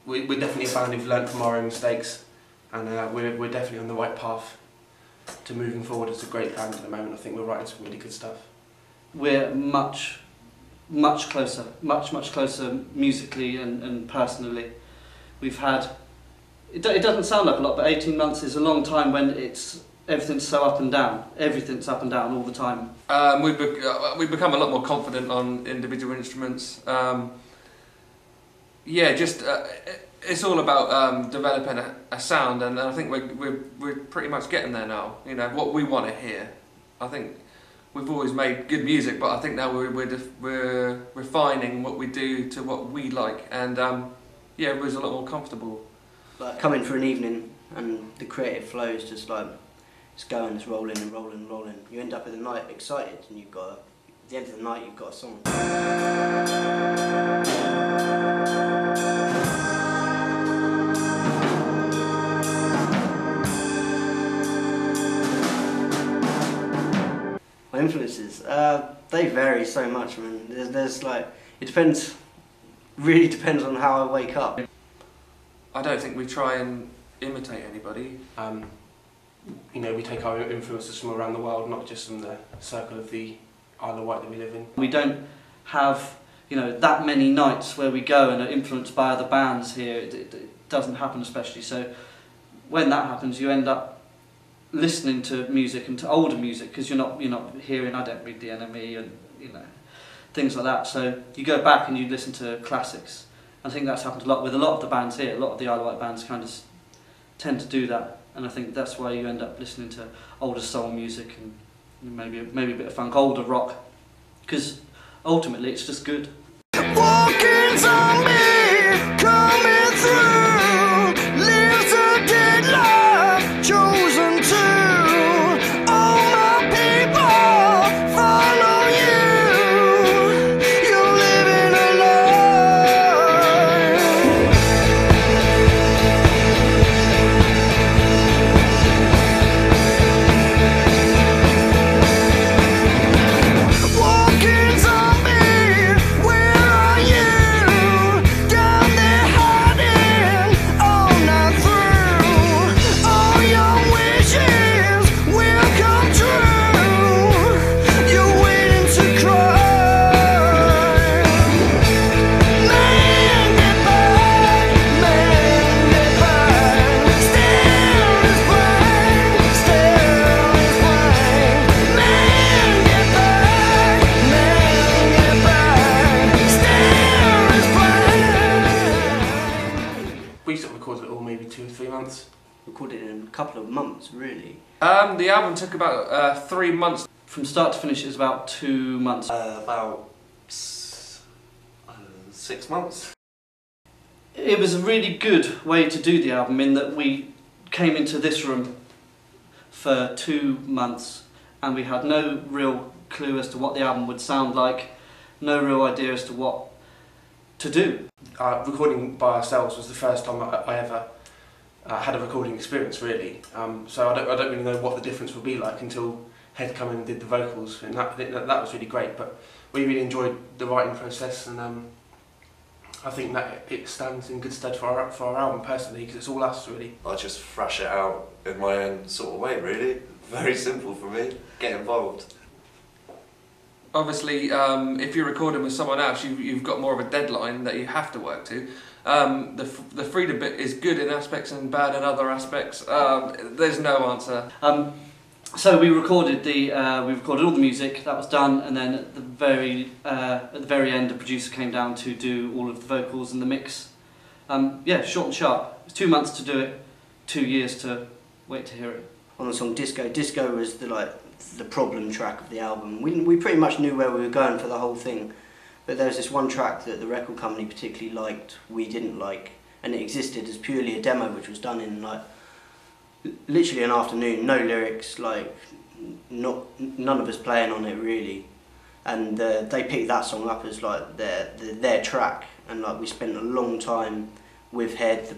We're definitely a band who've learnt from our own mistakes, and we're definitely on the right path to moving forward as a great band at the moment. I think we're writing some really good stuff. We're much closer musically and personally. We've had, it doesn't sound like a lot, but 18 months is a long time when everything's so up and down. Everything's up and down all the time. We've become a lot more confident on individual instruments. Yeah, just it's all about developing a sound, and I think we're pretty much getting there now. You know what we want to hear. I think we've always made good music, but I think now we're refining what we do to what we like, and yeah, it was a lot more comfortable. Like come in for an evening, and the creative flow is just like it's going, it's rolling and rolling and rolling. You end up at the night excited, and at the end of the night you've got a song. My influences, they vary so much. I mean, there's like, really depends on how I wake up. I don't think we try and imitate anybody. You know, we take our influences from around the world, not just from the circle of the Isle of Wight that we live in. We don't have, you know, that many nights where we go and are influenced by other bands here. It doesn't happen, especially. So when that happens, you end up listening to music and to older music, because you're not hearing I Don't Read the Enemy and things like that. So you go back and you listen to classics. I think that's happened a lot with a lot of the bands here. A lot of the Isle of Wight bands kind of tend to do that, and I think that's why you end up listening to older soul music and maybe a bit of funk, older rock, because ultimately it's just good. Walking zombie coming through, lives a dead life chosen to. All my people follow you. You're living a walking zombie, where are you? Down there hiding all night through. All your wishes will come true. You're waiting to cry. Man, get back, man, get back. Still is blind, still is blind. Man, get back, man, get back. Still is blind. We sort of recorded it all maybe 2 or 3 months. Recorded in a couple of months, really. The album took about 3 months. From start to finish, it was about 2 months. About 6 months. It was a really good way to do the album, in that we came into this room for 2 months and we had no real clue as to what the album would sound like, no real idea as to what to do. Recording by ourselves was the first time I ever had a recording experience, really. So I don't really know what the difference would be like until Head come in and did the vocals, and that was really great. But we really enjoyed the writing process, and I think that it stands in good stead for our album personally, because it's all us, really. I just thrash it out in my own sort of way, really. Very simple for me. Get involved. Obviously, if you're recording with someone else, you've got more of a deadline that you have to work to. The freedom bit is good in aspects and bad in other aspects. There's no answer. So we recorded all the music. That was done, and then at the very end, the producer came down to do all of the vocals and the mix. Yeah, short and sharp. It was 2 months to do it, 2 years to wait to hear it. On the song Disco, Disco was the problem track of the album. We pretty much knew where we were going for the whole thing, but there was this one track that the record company particularly liked, we didn't like, and it existed as purely a demo which was done in like literally an afternoon, no lyrics, like none of us playing on it really, and they picked that song up as like their track, and like we spent a long time with Head, the